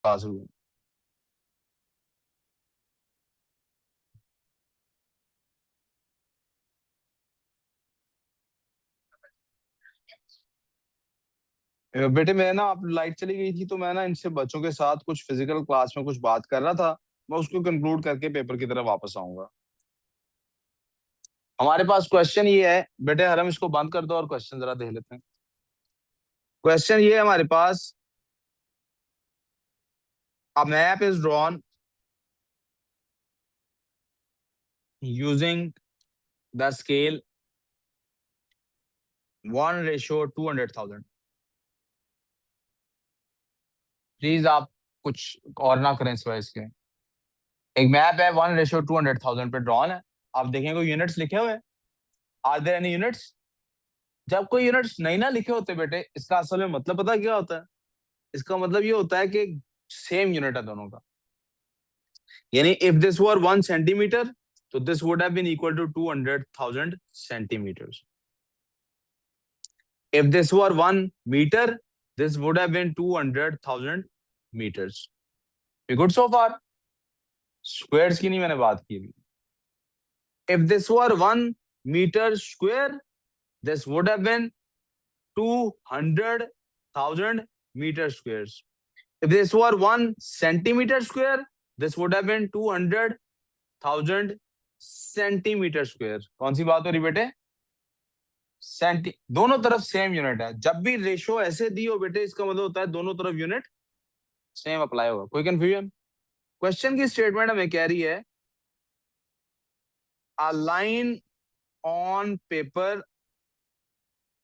Classroom. बेटे मैं ना, आप लाइट चली गई थी तो मैं ना इनसे बच्चों के साथ कुछ फिजिकल क्लास में कुछ बात कर रहा था। मैं उसको कंक्लूड करके पेपर की तरफ वापस आऊंगा। हमारे पास क्वेश्चन ये है बेटे, हरम इसको बंद कर दो और क्वेश्चन जरा देख लेते हैं। क्वेश्चन ये है हमारे पास, a map is drawn using the scale 1:200,000। Please आप कुछ और ना करें सिवाय इसके। एक मैप है 1:200,000 पे ड्रॉन है। आप देखें कोई यूनिट्स लिखे हुए हैं? Are there any units? जब कोई यूनिट्स नहीं ना लिखे होते बेटे, इसका असल में मतलब पता क्या होता है? इसका मतलब ये होता है कि सेम यूनिट है दोनों का। यानी इफ दिस वर 1 सेंटीमीटर तो this would have been equal to 200,000 centimetres. If this were 1 metre this would have been 200,000 metres. We good so far? Squares की नहीं मैंने बात की अभी। If this were 1 metre square this would have been 200,000 meter squares. If this were 1 centimeter square, this would have been 200,000 centimetre square. कौन सी बात हो रही बेटे? सेंटी, दोनों तरफ सेम यूनिट है। जब भी रेशो ऐसे दी हो बेटे, इसका मतलब होता है दोनों तरफ यूनिट सेम अप्लाई होगा। कोई कंफ्यूजन? क्वेश्चन की स्टेटमेंट हमें कह रही है, a line on paper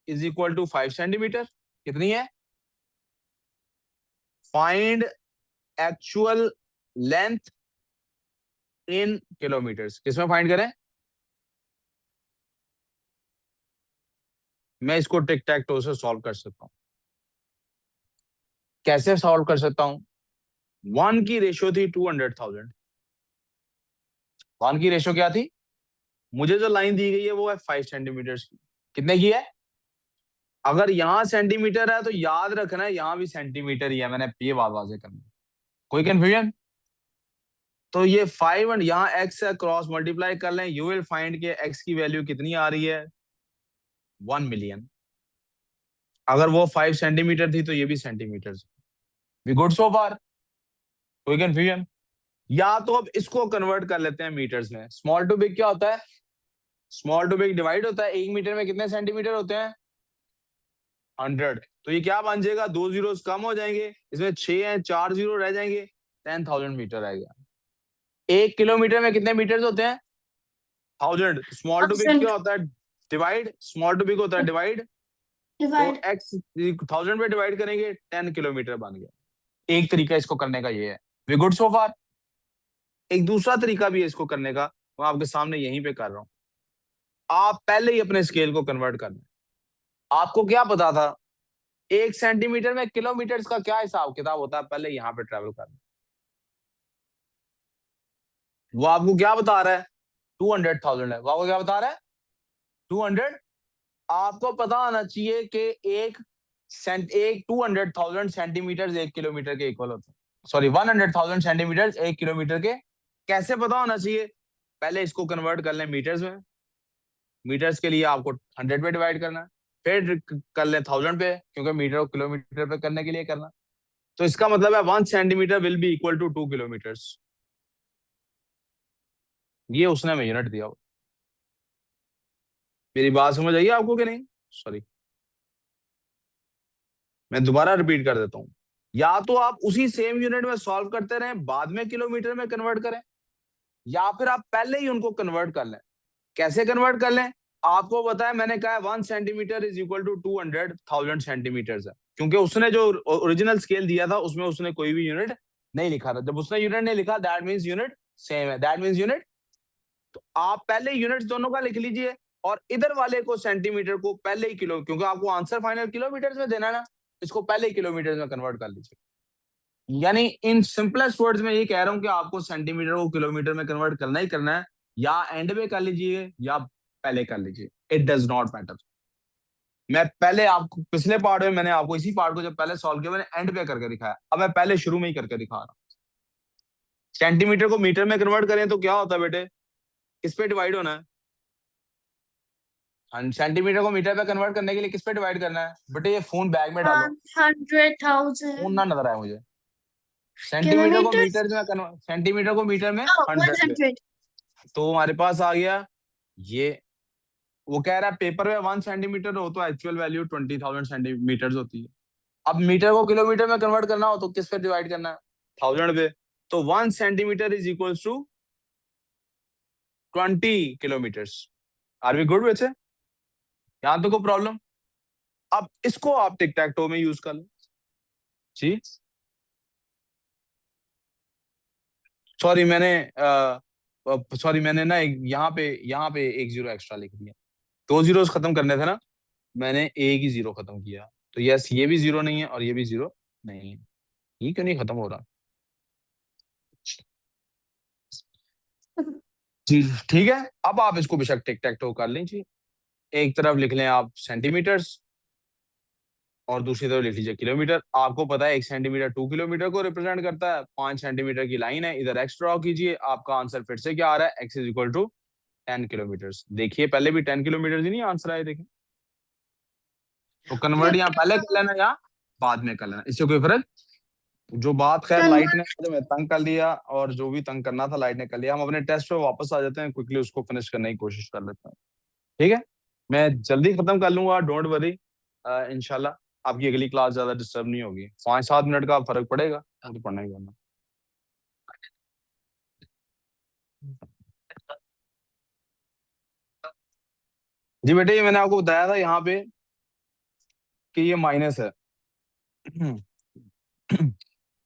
is equal to 5 centimetre. कितनी है? Find actual length in kilometres. किसमें फाइंड करें? मैं इसको टिक टैक टो से सॉल्व कर सकता हूं। कैसे सॉल्व कर सकता हूं? 1 की रेशियो थी 200,000। 1 की रेशियो क्या थी? मुझे जो लाइन दी गई है वो है 5 सेंटीमीटर की। कितने की है? अगर यहां सेंटीमीटर है तो याद रखना है यहां भी सेंटीमीटर ही है। मैंने ये बात वाजे करनी। कोई कंफ्यूजन? तो ये 5 एंड यहाँ x से क्रॉस मल्टीप्लाई कर लें, यू विल फाइंड के x की वैल्यू कितनी आ रही है? 1 मिलियन। अगर वो 5 सेंटीमीटर थी तो ये भी सेंटीमीटर। वी गुड सो फार? कोई कंफ्यूजन? या तो अब इसको कन्वर्ट कर लेते हैं मीटर्स में। स्मॉल टू बिग क्या होता है? स्मॉल टू बिग डिवाइड होता है। 1 मीटर में कितने सेंटीमीटर होते हैं? 100। तो ये क्या बन जाएगा? 2 जीरोस कम हो जाएंगे, इसमें 6 हैं, 4 जीरो रह जाएंगे, 10,000 मीटर आएगा। 1 किलोमीटर में कितने मीटर्स होते हैं? 1000। स्मॉल टू बिग क्या होता है? डिवाइड। स्मॉल टू बिग होता है डिवाइड। तो x 1000 पे डिवाइड करेंगे, 10 किलोमीटर बन गया। एक तरीका इसको करने का ये है। वी गुड सो फार? एक दूसरा तरीका भी है इसको करने का, मैं आपके सामने यहीं पे कर रहा हूं। आप पहले ही अपने स्केल को कन्वर्ट करना। आपको क्या पता था 1 सेंटीमीटर में किलोमीटर का क्या हिसाब किताब होता है? पहले यहां पे ट्रेवल करना। वो आपको क्या बता रहा है? 200,000 है। वो आपको क्या बता रहा है? 200। आपको पता होना चाहिए कि एक 200,000 सेंटीमीटर 1 किलोमीटर के इक्वल होते हैं। सॉरी, 100,000 सेंटीमीटर 1 किलोमीटर के। कैसे पता होना चाहिए? पहले इसको कन्वर्ट कर लें मीटर्स में। मीटर्स के लिए आपको 100 पे डिवाइड करना है, फिर कर लें 1000 पे, क्योंकि मीटर को किलोमीटर पे करने के लिए करना। तो इसका मतलब है 1 centimetre will be equal to 2 kilometres. ये उसने हमें यूनिट दिया। मेरी बात समझ आई आपको कि नहीं? सॉरी, मैं दोबारा रिपीट कर देता हूं। या तो आप उसी सेम यूनिट में सॉल्व करते रहें, बाद में किलोमीटर में कन्वर्ट करें, या फिर आप पहले ही उनको कन्वर्ट कर लें। कैसे कन्वर्ट कर लें? आपको पता है, मैंने कहा है 1 centimetre is equal to 200,000 centimetre है, क्योंकि उसने जो ओरिजिनल स्केल दिया था उसमें उसने कोई भी यूनिट नहीं लिखा था। जब उसने यूनिट नहीं लिखा, दैट मीन्स यूनिट सेम है, दैट मीन्स यूनिट। तो आप पहले यूनिट्स दोनों का लिख लीजिए और इधर वाले को सेंटीमीटर को पहले ही किलो, क्योंकि आपको आंसर फाइनल किलोमीटर में देना है ना, इसको पहले ही किलोमीटर में कन्वर्ट कर लीजिए। यानी इन सिंपलेस्ट वर्ड्स में ये कह रहा हूं कि आपको सेंटीमीटर को किलोमीटर में कन्वर्ट करना ही करना है। या एंड में कर लीजिए या पहले कर लीजिए, इट डज नॉट मैटर। मैं पहले आपको पिछले पार्ट में मैंने आपको इसी पार्ट को जब पहले सॉल्व किया मैंने एंड पे करके दिखाया, अब मैं पहले शुरू में ही करके दिखा रहा हूँ। सेंटीमीटर को मीटर में कन्वर्ट करें तो क्या होता है बेटे, किस पे डिवाइड होना है? सेंटीमीटर को मीटर पे कन्वर्ट करने के लिए किस पे डिवाइड करना है बेटे? ये फोन बैग में डालो, 100,000 फोन ना नजर आए मुझे। सेंटीमीटर को किलोमीटर। मीटर में कन्वर्ट, सेंटीमीटर को मीटर में 100 पे। 100। तो हमारे पास आ गया ये। वो कह रहा है पेपर में 1 सेंटीमीटर हो तो एक्चुअल वैल्यू 20,000 सेंटीमीटर होती है। अब मीटर को किलोमीटर में कन्वर्ट करना हो तो किस पे डिवाइड करना है? 1000 पे। तो 1 centimetre is equal to 20 kilometre. Are we good बच्चे? यहां तो कोई प्रॉब्लम? अब इसको आप टिक टैक टो में यूज कर लो जी। सॉरी मैंने ना यहाँ पे एक जीरो एक्स्ट्रा लिख दिया। 2 जीरोस खत्म करने थे ना, मैंने एक ही जीरो खत्म किया। तो यस, ये भी जीरो नहीं है और ये भी जीरो नहीं है। ये क्यों नहीं खत्म हो रहा? जी ठीक है। अब आप इसको बेशक टिक टैक टो कर लीजिए। एक तरफ लिख लें आप सेंटीमीटर्स और दूसरी तरफ लिख लीजिए किलोमीटर। आपको पता है 1 सेंटीमीटर 2 किलोमीटर को रिप्रेजेंट करता है। 5 सेंटीमीटर की लाइन है, इधर एक्स ड्रॉ कीजिए। आपका आंसर फिर से क्या आ रहा है? X is equal to 10 kilometre. देखिए पहले भी 10 किलोमीटर ही नहीं आंसर आए, देखिए। तो कन्वर्ट यहाँ पहले कर लेना या बाद में कर लेना, इससे कोई फर्क। जो बात खैर लाइट ने मुझे तंग कर लिया, और जो भी तंग करना था लाइट ने कर लिया। हम अपने टेस्ट पे वापस आ जाते हैं, क्विकली उसको फिनिश करने की कोशिश कर लेते हैं। ठीक है, मैं जल्दी खत्म कर लूंगा, डोंट वरी। इंशाल्लाह आपकी अगली क्लास ज्यादा डिस्टर्ब नहीं होगी। 5-7 मिनट का फर्क पड़ेगा, तो पढ़ना ही पड़ना। जी बेटे, ये मैंने आपको बताया था यहाँ पे कि ये माइनस है।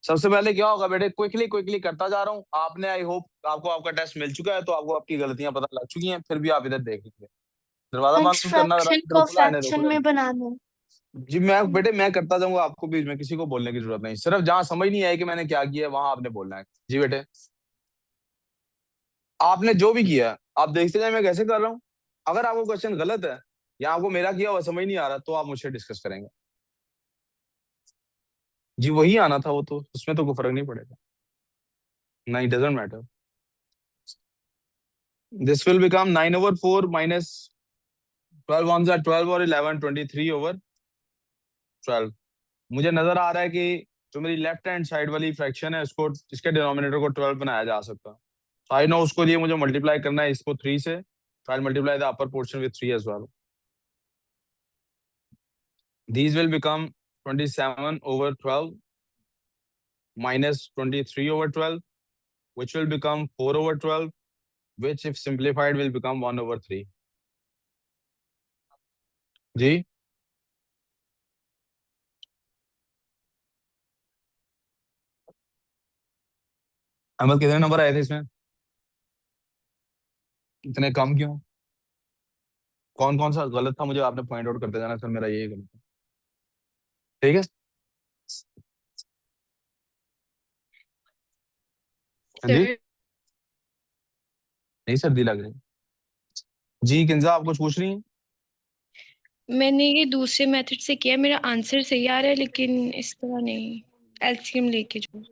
सबसे पहले क्या होगा बेटे, क्विकली क्विकली करता जा रहा हूँ। आपने आई होप आपको आपका टेस्ट मिल चुका है, तो आपको आपकी गलतियां पता लग चुकी हैं। फिर भी आप इधर देख लीजिए। दरवाजा बंद करना जरा, फ्रैक्शन इधर को खुला है, इधर फ्रैक्शन खुला है। में बनाना। जी मैं बेटे मैं करता जाऊंगा, आपको बीच में किसी को बोलने की जरूरत नहीं। सिर्फ जहां समझ नहीं आई कि मैंने क्या किया है, वहां आपने बोलना है। जी बेटे, आपने जो भी किया है, आप देखते जाए मैं कैसे कर रहा हूँ। अगर आपको क्वेश्चन गलत है या आपको मेरा किया हुआ समझ नहीं आ रहा, तो आप मुझसे डिस्कस करेंगे। जी वही आना था वो, तो उसमें तो कोई फर्क नहीं पड़ेगा। नहीं, doesn't matter. This will become 9/4 minus 12 one 12 और 11 23/12। मुझे नजर आ रहा है कि जो मेरी लेफ्ट हैंड साइड वाली फ्रैक्शन है, उसको इसके डिनोमिनेटर को 12 बनाया जा सकता है। आई नो उसको लिए मुझे मल्टीप्लाई करना है इसको 3 से। I multiply the upper portion with 3 as well. These will become 27/12 minus 23/12, which will become 4/12, which if simplified will become 1/3. जी अहमद, कितने नंबर आए थे इसमें? इतने कम क्यों? कौन कौन सा गलत था, मुझे आपने पॉइंट आउट करते जाना। सर मेरा ये गलत है। ठीक है। हाँ जी, सर नहीं सर्दी लग रही। जी किंजा, आप कुछ पूछ रही हैं? मैंने ये दूसरे मेथड से किया, मेरा आंसर सही आ रहा है, लेकिन इस तरह नहीं, एलसीएम लेके जो।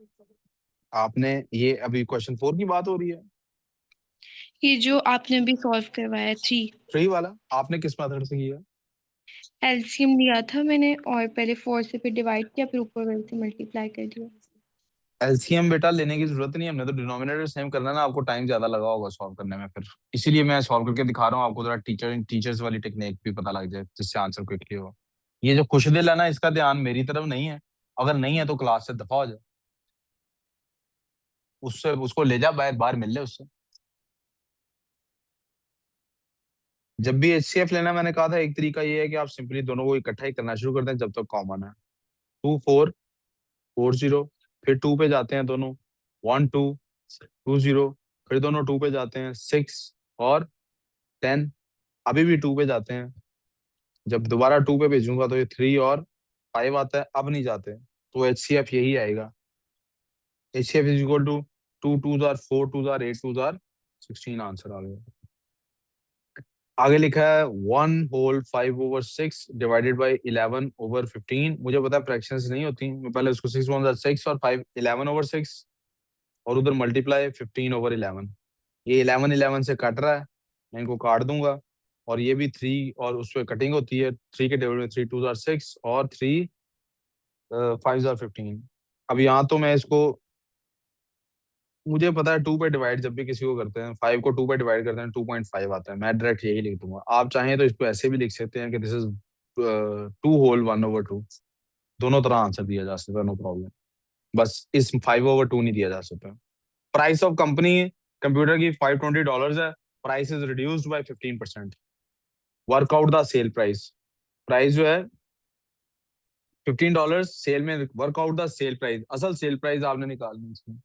आपने ये अभी क्वेश्चन 4 की बात हो रही है? ये जो आपने अभी सॉल्व करवाया 3, सही वाला आपने किस मेथड से किया? एलसीएम लिया था मैंने और पहले 4 से फिर डिवाइड किया, फिर ऊपर वाले से मल्टीप्लाई कर दिया। एलसीएम बेटा लेने की जरूरत नहीं है, हमने तो डिनोमिनेटर सेम करना है ना। आपको टाइम ज्यादा लगा होगा सॉल्व करने में, फिर इसीलिए मैं सॉल्व करके दिखा रहा हूँ आपको, थोड़ा टीचर्स वाली टेक्निक भी पता लग जाए, जिससे आंसर क्विकली हो। ये जो खुश दिल है ना, इसका ध्यान मेरी तरफ नहीं है। अगर नहीं है तो क्लास से दफा हो जाए, उससे उसको ले जा बाहर, बाहर मिल ले उससे। जब भी एचसीएफ लेना, मैंने कहा था एक तरीका ये है कि आप सिंपली दोनों को इकट्ठा ही करना शुरू कर दें जब तक कॉमन है। 2 4 4 0, फिर 2 पे जाते हैं दोनों। 1 2 2 0, फिर दोनों 2 पे जाते हैं। 6 और 10, अभी भी 2 पे जाते हैं। जब दोबारा 2 पे भेजूंगा तो ये 3 और 5 आता है, अब नहीं जाते। तो एचसीएफ यही आएगा। HCF is equal to 2 2 4 4 2 8 2 16 answer आ गया। आगे लिखा है 1/5/6 डिवाइडेड बाई 11/15। मुझे पता है फ्रैक्शंस नहीं होती, मैं पहले उसको 6 और 5 11/6 और उधर मल्टीप्लाई 15/11। ये 11 से कट रहा है, मैं इनको काट दूंगा। और ये भी 3 और उस पर कटिंग होती है, 3 के टेबल में 3 2 6 और 3 5 15। अब यहाँ तो मैं इसको, मुझे पता है 2 पे डिवाइड जब भी किसी को करते हैं, 5 को 2 पे डिवाइड करते हैं 2.5 आता है, मैं डायरेक्ट यही लिख दूंगा। आप चाहें तो इसको ऐसे भी लिख सकते हैं कि दिस इज 2 होल 1/2। दोनों तरह आंसर दिया जा सकता है, नो प्रॉब्लम। बस इस 5/2 नहीं दिया जा सकता। प्राइस ऑफ कंपनी कंप्यूटर की $520 है, price is reduced by 15%। Workout the sale price, price जो है $15 सेल में, वर्कआउट द सेल प्राइस, असल सेल प्राइस आपने निकालनी है इसमें।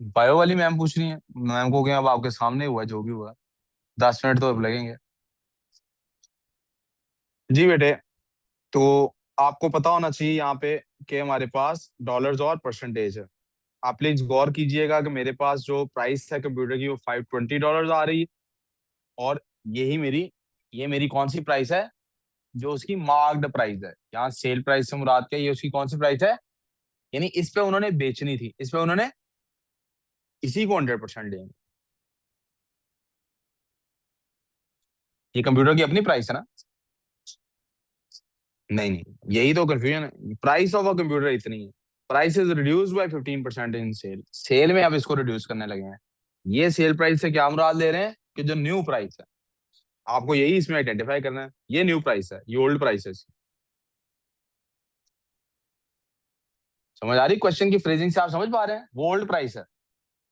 बायो वाली मैम पूछ रही है, मैम को क्या अब आपके सामने हुआ जो भी हुआ, 10 मिनट तो अब लगेंगे। जी बेटे, तो आपको पता होना चाहिए यहाँ पे कि हमारे पास डॉलर्स और परसेंटेज है। आप प्लीज गौर कीजिएगा कि मेरे पास जो प्राइस है कंप्यूटर की वो $520 आ रही है, और यही मेरी, ये मेरी कौन सी प्राइस है, जो उसकी मार्क्ड प्राइस है। यहाँ सेल प्राइस से मुराद क्या है, ये उसकी कौन सी प्राइस है, यानी इस पे उन्होंने बेचनी थी, इस पे उन्होंने इसी को 100% देंगे। ये कंप्यूटर की अपनी प्राइस है ना? नहीं नहीं, यही तो कंफ्यूजन है, प्राइस ऑफ अ कंप्यूटर इतनी है। Price is reduced by 15% in sale, sale में अब इसको रिड्यूस करने लगे हैं। ये सेल प्राइस से क्या मुराद ले रहे हैं कि जो न्यू प्राइस है, आपको यही इसमें आइडेंटिफाई करना है, ये न्यू प्राइस है, ये ओल्ड प्राइस है। समझ आ रही क्वेश्चन की फ्रेजिंग से, आप समझ पा रहे हैं? वो ओल्ड प्राइस है,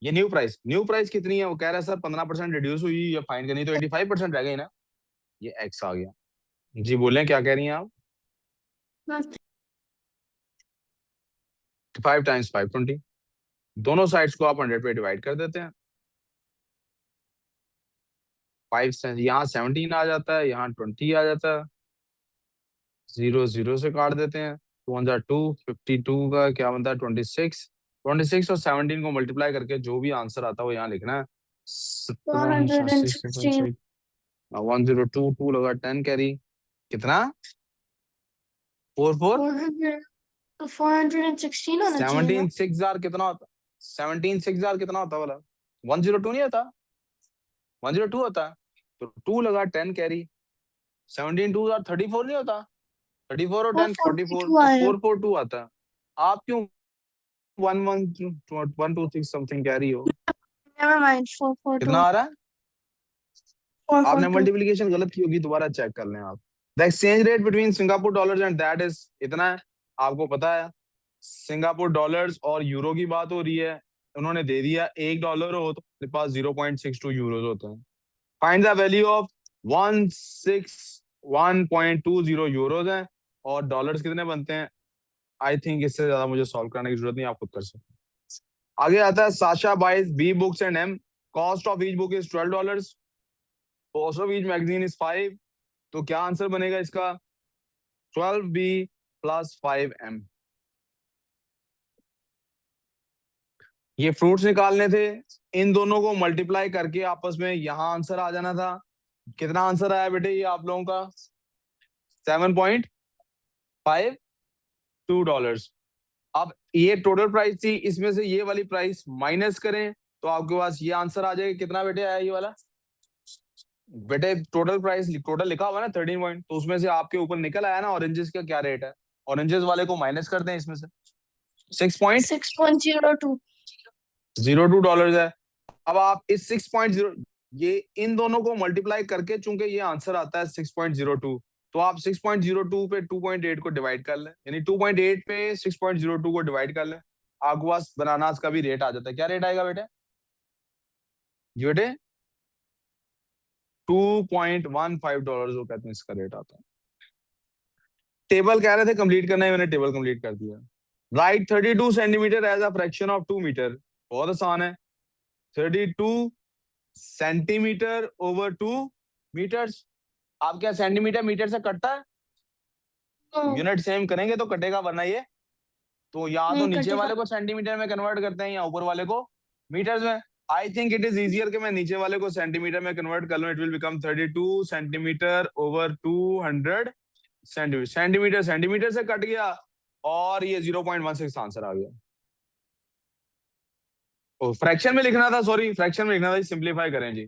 ये न्यू प्राइस। न्यू प्राइस कितनी है, वो कह रहा है सर 15% रिड्यूस हुई या फाइन करनी, तो 85% रह गई ना, ये एक्स आ गया। जी बोलें, क्या कह रही हैं आप? 5 × 520, दोनों साइड्स को आप 100 पे डिवाइड कर देते हैं। 5 से यहाँ 17 आ जाता है, यहाँ 20 आ जाता है, 0 0 से काट देते हैं, 2 52 का क्या बनता है 26। 26 और 17 को मल्टीप्लाई करके जो भी आंसर आता है वो यहाँ लिखना है। 416 102, 2 लगा 10 कैरी, कितना 44 416 होना चाहिए ना? 17 6000 कितना होता, 17 6000 कितना होता वाला, 102 नहीं होता, 102 होता है। तो 2 लगा 10 कैरी, 17 2 34 नहीं होता, 34 और 10 44, 442 तो आया। 442 आता है। आप क्यों 112 126 समथिंग कैरी हो, नेवर माइंड, कितना 442 आ रहा है? आपने 442। मल्टीप्लिकेशन गलत की होगी, दोबारा चेक कर लें आप। The exchange rate between Singapore dollars and that is, इतना है, आपको पता है सिंगापुर डॉलर्स और यूरो की बात हो रही है, उन्होंने दे दिया $1 हो तो मेरे पास 0.62 यूरोज होते हैं। Find the value of 161.20 euros हैं, और डॉलर्स कितने बनते हैं। आई थिंक इससे ज्यादा मुझे सॉल्व करने की जरूरत नहीं, आप खुद कर सकते हैं। आगे आता है Sasha buys B books and M, cost of each book is $12, cost of each magazine is 5। तो क्या आंसर बनेगा इसका, 12B + 5M। ये फ्रूट्स निकालने थे, इन दोनों को मल्टीप्लाई करके आपस में यहाँ आंसर आ जाना था। कितना आंसर आया बेटे ये आप लोगों का, $7.52। अब ये टोटल प्राइस थी, इसमें से ये वाली प्राइस माइनस करें तो आपके पास ये आंसर आ जाएगा। कितना बेटे आया ये वाला, बेटे टोटल प्राइस टोटल लिखा हुआ है ना 13 पॉइंट, तो उसमें से आपके ऊपर निकल आया ना ऑरेंजेस का क्या रेट है, ऑरेंजेस वाले को माइनस करते हैं इसमें से, 6.02। $6.02 है। अब आप इस 6.0, ये इन दोनों को मल्टीप्लाई करके चूंकि ये आंसर आता है 6.02, तो आप 6.02 पे 2.8 को डिवाइड कर लें, यानी 2.8 पे 6.02 को डिवाइड कर लें, आपके पास बनानास का भी रेट आ जाता है। क्या रेट आएगा बेटे, जी बेटे $2.15 जो कहते हैं इसका रेट आता है। टेबल कह रहे थे कंप्लीट करना है, मैंने टेबल कंप्लीट कर दिया। Write 32 centimetre as a fraction of 2 metre, बहुत आसान है। 32 सेंटीमीटर ओवर 2 मीटर्स। आप क्या सेंटीमीटर मीटर से कटता है, यूनिट सेम करेंगे तो कटेगा, वरना ये तो या तो नहीं नीचे कटेगा। वाले को सेंटीमीटर में कन्वर्ट करते हैं या ऊपर वाले को मीटर्स में। I think it is easier कि मैं नीचे वाले को सेंटीमीटर में कन्वर्ट कर लूं. It will become 32 centimetre over 200 centimetre. Centimetre centimetre से कट गया और ये 0.16 आंसर आ गया. ओ, फ्रैक्शन में लिखना था, सॉरी फ्रैक्शन में लिखना था. सिंपलीफाई करें जी.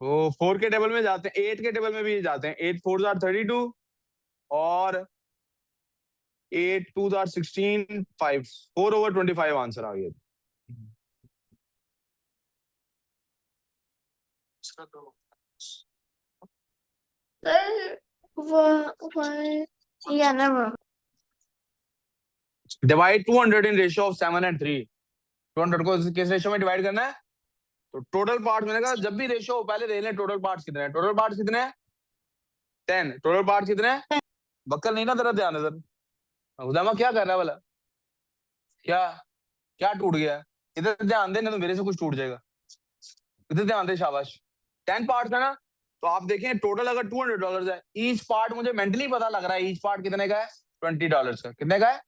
वो 4 के टेबल में जाते हैं, 8 के टेबल में भी जाते हैं. 8 4 आर 32 और 8 2 आर 16 5 4 ओवर 25 आंसर आ गया. Yeah, never. Divide 200 in ratio of 7 and 3. 200 को किस रेशियो में डिवाइड करना है? तो टोटल पार्ट मैंने कहा जब भी रेशियो हो पहले देख लें टोटल पार्ट्स कितने हैं. टोटल पार्ट्स कितने हैं? 10. टोटल पार्ट्स कितने हैं? बक्कल नहीं ना तेरा ध्यान इधर. उदामा क्या कर रहा है वाला? क्या क्या टूट गया? इधर ध्यान दे, नहीं तो मेरे से कुछ टूट जाएगा. इधर ध्यान दे, शाबाश. 10 पार्ट्स है ना, तो आप देखें टोटल अगर $200 है, ईच पार्ट मुझे मेंटली पता लग रहा है ईच पार्ट कितने का है? $20 का. कितने का है?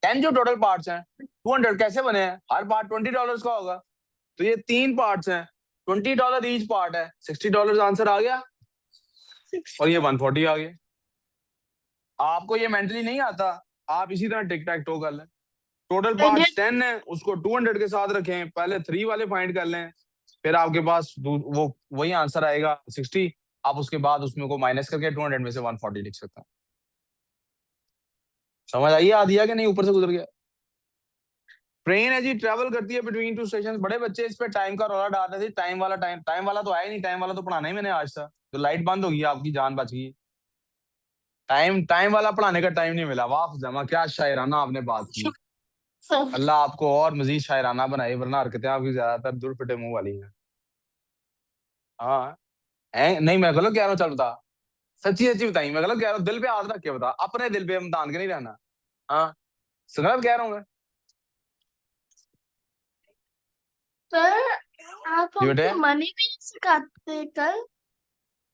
10 जो टोटल पार्ट्स हैं. 200 कैसे बने हैं? हर पार्ट $20 का होगा. तो ये 3 पार्ट्स हैं, $20 ईच पार्ट है, $60 आंसर आ गया. और ये 140 आ गया. आपको ये मेंटली नहीं आता, आप इसी तरह टिक टैक टो कर लें. टोटल पार्ट्स 10 है, उसको 200 के साथ रखें, पहले 3 वाले फाइंड कर लें, फिर आपके पास वो वही आंसर आएगा 60. आप उसके बाद उसमें को माइनस करके 200 में से 140 लिख सकते हैं. समझ आई? याद दिया कि नहीं? ऊपर से गुजर गया. ट्रेन है जी, ट्रेवल करती है बिटवीन 2 स्टेशन. बड़े बच्चे इस पे टाइम का रौला डाल रहे थे. टाइम वाला तो आया नहीं. टाइम वाला तो पढ़ाना ही मैंने आज था. तो लाइट बंद होगी, आपकी जान बच गई. टाइम टाइम वाला पढ़ाने का टाइम नहीं मिला. वाह जमा, क्या शायराना आपने बात की. अल्लाह आपको और मजीद शायराना बनाए, वरना हरकतें आपकी ज्यादातर दूर फिटे मुंह वाली हैं. हाँ. नहीं मैं गलत कह रहा हूँ? चल बता, सच्ची सच्ची बताई. मैं गलत कह रहा हूँ? दिल पे हाथ रख के बता, अपने दिल पे हम तान के नहीं रहना. हाँ, गलत कह रहा हूँ मैं? सर आप जी बेटे, हमको मनी भी सिखाते कल.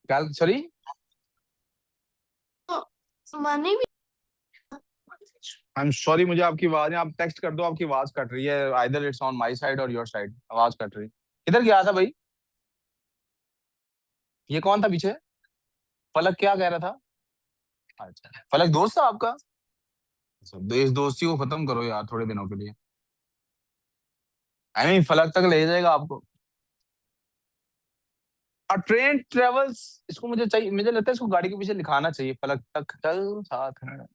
कल सॉरी मनी भी. आई एम सॉरी, मुझे आपकी आवाज है. आप टेक्स्ट कर दो, आपकी आवाज कट रही है. Either it's on my side और योर साइड. आवाज कट रही. किधर गया था भाई? ये कौन था पीछे? फलक क्या कह रहा था? अच्छा, फलक दोस्त था आपका? अच्छा, इस दोस्ती को खत्म करो यार थोड़े दिनों के लिए. आई मीन फलक तक ले जाएगा आपको. और ट्रेन ट्रेवल्स, इसको मुझे चाहिए, मुझे लगता है इसको गाड़ी के पीछे लिखाना चाहिए, फलक तक चल साथ है.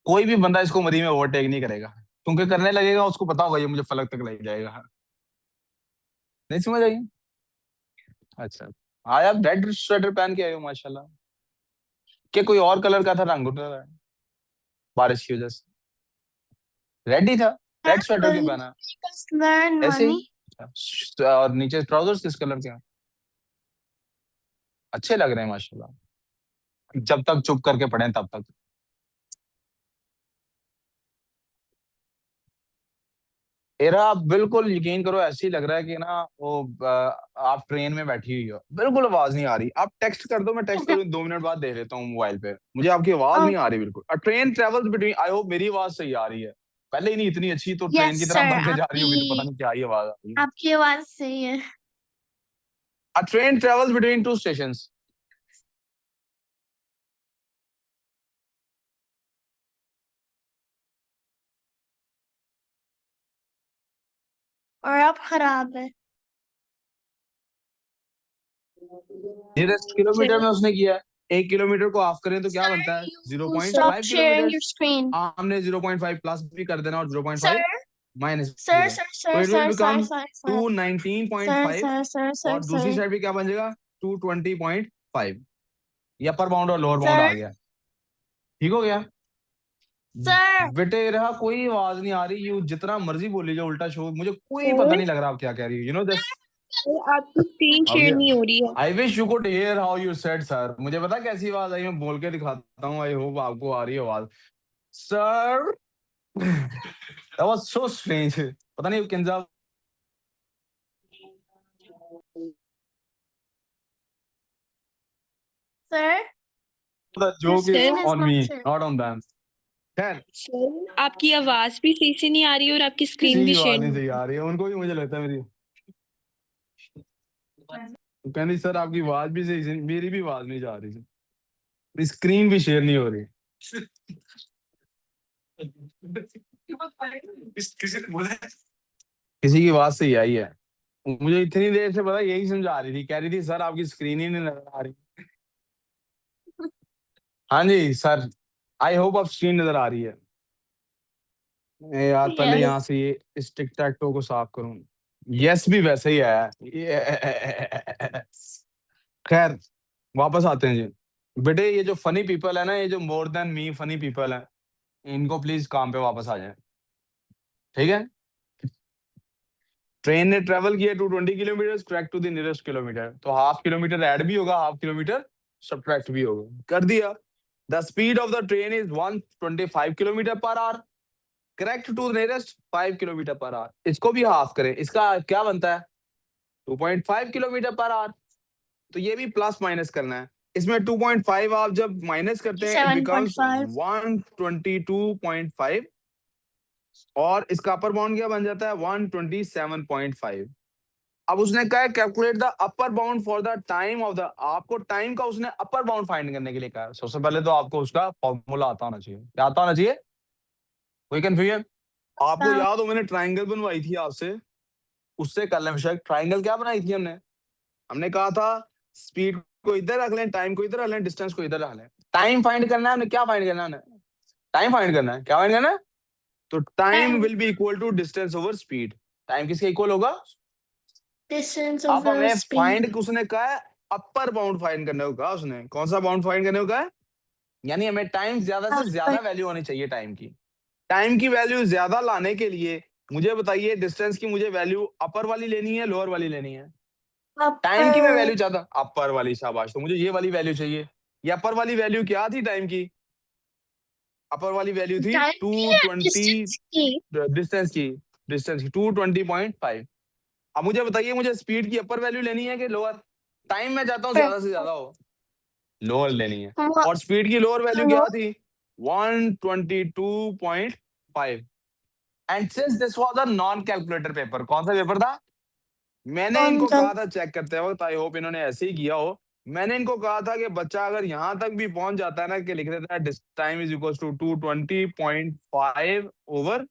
कोई भी बंदा इसको मरी में ओवरटेक नहीं करेगा, क्योंकि करने लगेगा उसको पता होगा ये मुझे फलक तक ले जाएगा. नहीं समझ आई? अच्छा, आज आप रेड स्वेटर पहन के आए हो माशाल्लाह. क्या कोई और कलर का था रंग उतर रहा है बारिश की वजह से? रेड ही था. रेड स्वेटर क्यों पहना? learn ऐसे money. ही. अच्छा, और नीचे ट्राउजर्स किस कलर के हैं? अच्छे लग रहे हैं माशाल्लाह. जब तक चुप करके पढ़ें तब तक. एरा, आप बिल्कुल यकीन करो ऐसे ही लग रहा है कि ना वो आप ट्रेन में बैठी हुई हो. बिल्कुल आवाज नहीं आ रही. आप टेक्स्ट कर दो, मैं टेक्स्ट करूँ 2 मिनट बाद देख लेता हूँ मोबाइल पे. मुझे आपकी आवाज नहीं आ रही बिल्कुल. Train travels between, I hope मेरी आवाज सही आ रही है. पहले ही नहीं इतनी अच्छी, तो ट्रेन Yes की तरह sir, बन के जा रही होगी तो पता आपकी नहीं क्या ही आवाज आ रही है. आपकी आवाज सही है. A train travels between 2 stations. और आप खराब है. नियरेस्ट किलोमीटर में उसने किया है. 1 किलोमीटर को ऑफ करें तो क्या Sir, बनता है? you stop 0.5 sharing kilometre. your screen. हमने 0.5 प्लस भी कर देना और Sir, 0.5 माइनस भी sir, करें, sir, तो sir, it will sir, sir, become sir, sir, sir, 219.5. sir, sir, sir, और दूसरी sir, साइड पे क्या बन जाएगा? 220.5. या अपर बाउंड और लोअर बाउंड sir, आ गया. ठीक हो गया. sir, बेटे रहा कोई आवाज नहीं आ रही. यू जितना मर्जी बोली जाओ उल्टा शो, मुझे कोई पता सर, नहीं लग रहा आप क्या कह रही हो. जस्ट आपकी स्क्रीन अब शेयर ये, नहीं हो रही है. I wish you could hear how you said sir. मुझे पता कैसी आवाज आई, मैं बोल के दिखाता हूँ. आई होप आपको आ रही है आवाज. Sir that was so strange. पता नहीं Kinza sir. The Your joke is screen is on not me sharing. Not on them. खैर सर आपकी आवाज भी सही से नहीं आ रही और आपकी किसी स्क्रीन भी की शेयर आवाज नहीं नहीं सही आ रही है, उनको भी मुझे लगता है मेरी तो कहनी सर आपकी आवाज भी सही से, मेरी भी आवाज नहीं जा रही, स्क्रीन भी शेयर नहीं हो रही। किसी की आवाज सही आई है, मुझे इतनी देर से पता यही समझा रही थी, कह रही थी सर आपकी स्क्रीन ही नहीं नजर आ रही। हाँ जी सर, आई होप आप स्क्रीन नजर आ रही है। यार पहले Yes. यहाँ से ये इस टिक टैक टो को साफ करूं। यस भी वैसे ही आया। खैर वापस आते हैं जी। बेटे ये जो फनी पीपल है ना, ये जो more than me funny people है, इनको प्लीज काम पे वापस आ जाए, ठीक है। ट्रेन ने ट्रेवल किया 220 kilometre track to the nearest kilometre, तो हाफ किलोमीटर ऐड भी होगा, हाफ किलोमीटर सब्ट्रैक्ट भी होगा, कर दिया। The speed of the train is 125 kilometre per hour, correct to nearest 5 kilometre per hour. इसको भी हाफ करें, इसका क्या बनता है 2.5 किलोमीटर पर आवर, तो ये भी प्लस माइनस करना है। इसमें 2.5 आप जब माइनस करते हैं इट बिकम्स 7.5. 122.5, और इसका अपर बाउंड क्या बन जाता है 127.5। अब उसने कहा calculate the upper bound for the time of the, आपको टाइम का उसने अपर बाउंड फाइंड करने के लिए कहा। सबसे पहले तो आपको उसका फॉर्मूला आता होना चाहिए, क्या आता होना चाहिए, कोई कंफ्यूजन? आपको हाँ. याद हो मैंने ट्राइंगल बनवाई थी आपसे, उससे कर लें बेशक। ट्राइंगल क्या बनाई थी हमने, हमने कहा था स्पीड को इधर रख लें, टाइम को इधर रख लें, डिस्टेंस को इधर रख लें, टाइम फाइंड करना है हमने, क्या फाइंड करना है हमने, टाइम फाइंड करना है, क्या फाइंड करना है, तो time Time. Will be equal to distance over speed. Time किसके इक्वल होगा, Distance अब over हमें speed. फाइंड उसने कहा है अपर बाउंड फाइंड करने को कहा उसने, कौन सा बाउंड फाइंड करने को कहा है, यानी हमें टाइम ज्यादा से ज्यादा वैल्यू होनी चाहिए टाइम की। टाइम की वैल्यू ज्यादा लाने के लिए मुझे बताइए डिस्टेंस की मुझे वैल्यू अपर वाली लेनी है लोअर वाली लेनी है, टाइम की मैं Upper. वैल्यू चाहता अपर वाली, शाबाश, तो मुझे ये वाली वैल्यू चाहिए। ये अपर वाली वैल्यू क्या थी टाइम की, अपर वाली वैल्यू थी Time की या 220, distance की? डिस्टेंस की 220.5। अब मुझे बताइए मुझे स्पीड की अपर वैल्यू लेनी है कि लोअर, टाइम मैं चाहता हूँ Upper. ज्यादा से ज्यादा हो, लोअर लेनी है, What? और स्पीड की लोअर वैल्यू Hello? क्या थी 122.5। And since this was a non calculator paper, कौन सा पेपर था, मैंने कौन इनको सा? कहा था चेक करते वक्त, आई होप इन्होंने ऐसे ही किया हो, मैंने इनको कहा था कि बच्चा अगर यहां तक भी पहुंच जाता है ना कि लिख देता है time is equal to 220.5 over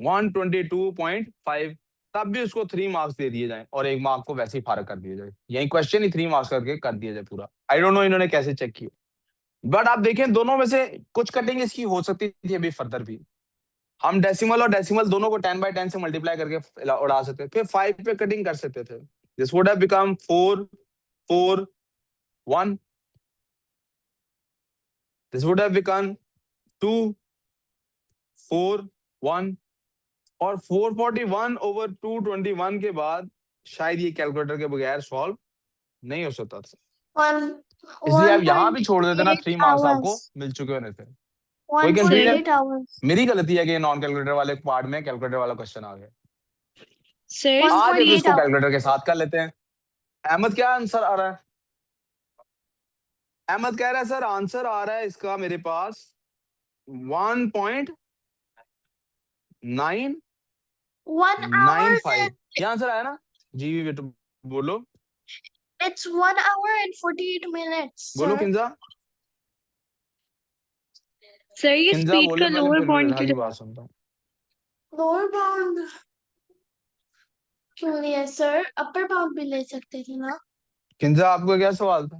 122.5, तब भी उसको 3 मार्क्स दे दिए जाएं और 1 मार्क को वैसे ही फारग कर दिया जाए, यही क्वेश्चन ही 3 मार्क्स करके कर दिया जाए पूरा। आई डोंट नो इन्होंने कैसे चेक किया, बट आप देखें दोनों में से कुछ कटिंग इसकी हो सकती थी अभी फर्दर भी। हम डेसिमल और डेसिमल दोनों को 10/10 से मल्टीप्लाई करके उड़ा सकते थे, फिर 5 पे कटिंग कर सकते थे, this would have become 4 4 1, this would have become 2 4 1, और 441 ओवर 221 के बाद शायद ये कैलकुलेटर के बगैर सॉल्व नहीं हो सकता था, One. इसलिए आप यहां भी छोड़ देते ना, 1.8 3 मार्क्स आपको hours. मिल चुके होने थे। कोई कंफ्यूजन, 1.8 hours. मेरी गलती है कि नॉन कैलकुलेटर वाले पार्ट में कैलकुलेटर वाला क्वेश्चन आ गया। सर आज अब 1.8 इसको hours. कैलकुलेटर के साथ कर लेते हैं। अहमद क्या आंसर आ रहा है, अहमद कह रहा है सर आंसर आ रहा है इसका मेरे पास 1.995, 1 hours and ये आंसर आया ना जी, बेटा बोलो it's 1 hour and 48 minutes, बोलो sir. किंजा, सर ये किंजा स्पीड बोले का पहले, लोअर फिर बाउंड रिधा क्यों की लगा? बात सुनता हूँ। Lower bound क्यों लिया सर? अपर बाउंड भी ले सकते थे ना? किंजा आपका क्या सवाल था,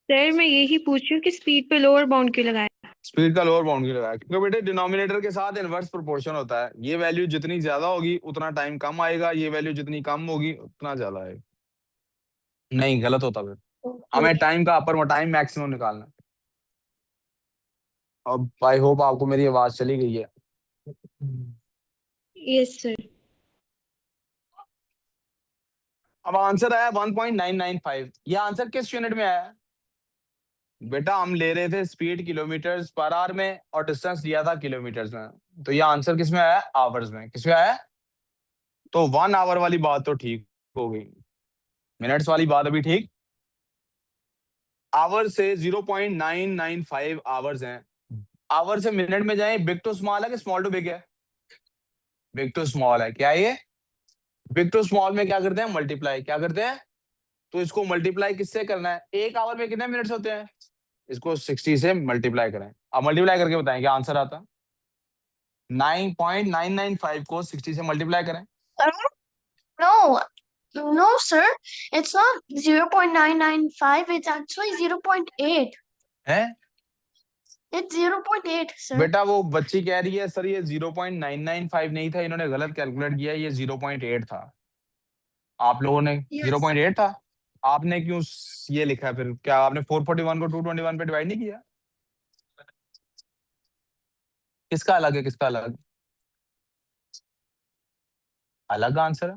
सर मैं यही पूछ रही हूँ कि स्पीड पे लोअर बाउंड क्यों लगाया? स्पीड का लोअर बाउंड लगाया क्योंकि बेटे डिनोमिनेटर के साथ इनवर्स प्रोपोर्शन होता है, ये वैल्यू जितनी ज्यादा होगी उतना टाइम कम आएगा, ये वैल्यू जितनी कम होगी उतना ज्यादा आएगा। नहीं गलत होता फिर, Okay. हमें टाइम का अपर टाइम मैक्सिमम निकालना है। अब आई होप आपको मेरी आवाज चली गई है। Yes sir. अब आंसर आया 1.995, ये आंसर किस यूनिट में आया, बेटा हम ले रहे थे स्पीड किलोमीटर्स पर आवर में और डिस्टेंस लिया था किलोमीटर्स में, तो ये आंसर किस में आया, आवर्स में, किस में आया, तो 1 आवर वाली बात तो ठीक हो गई, मिनट्स वाली बात अभी ठीक, आवर से 0.995 आवर्स हैं, आवर से मिनट में जाए, बिग टू स्मॉल है कि स्मॉल टू बिग है? बिग टू स्मॉल है। क्या ये बिग टू स्मॉल में क्या करते हैं? मल्टीप्लाई। क्या करते हैं? तो इसको मल्टीप्लाई किससे करना है? एक आवर में कितने मिनट्स होते हैं? इसको 60 से मल्टीप्लाई करें। अब मल्टीप्लाई करके बताएं क्या आंसर आता है। 9.995 को 60 से मल्टीप्लाई करें। No, no, sir. It's not 0.995. It's actually 0.8. है It's 0.8, sir. बेटा, वो बच्ची कह रही है सर ये 0.995 नहीं था, इन्होंने गलत कैलकुलेट किया, ये 0.8 था। आप लोगों ने Yes. 0.8 था, आपने क्यों ये लिखा है फिर? क्या आपने 441 को 221 पे डिवाइड नहीं किया? किसका अलग है, किसका अलग? अलग आंसर है।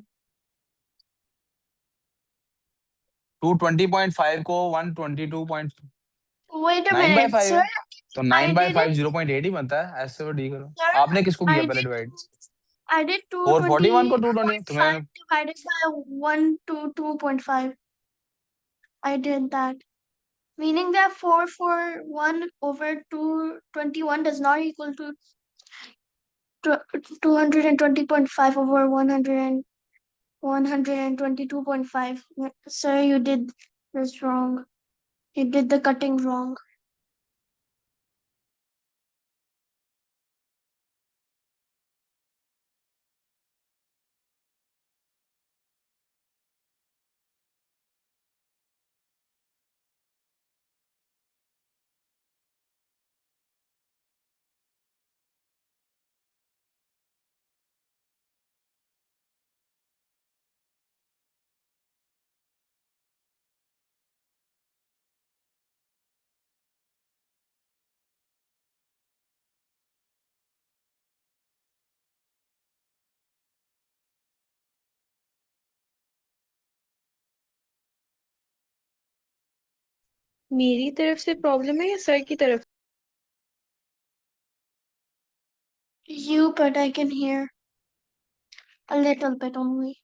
220.5 को 122.9 Wait a by minute, 5 sir. है, तो 9 I बाई did 5 it, 0.8 ही बनता है। ऐसे वो डी करो। sir. आपने किसको किया I पहले did डिवाइड? I did 441 को 220 220.5 तुम्हें? divided by 122.5. I did that. Meaning that 441 over 221 does not equal to 220.5 over 122.5. Sir, you did this wrong. You did the cutting wrong. मेरी तरफ से प्रॉब्लम है या सर की तरफ? You, but I can hear a little bit only.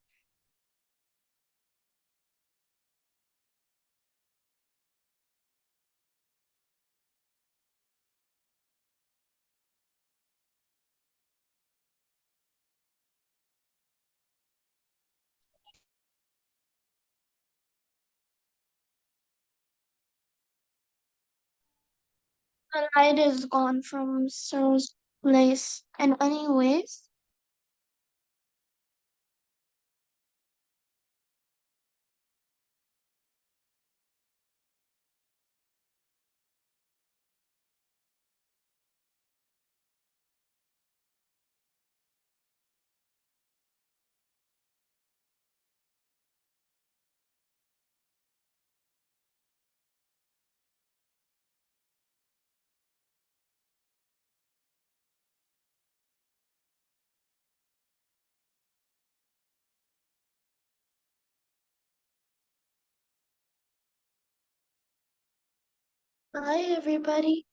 The light is gone from Sir's place. And anyways, hi everybody.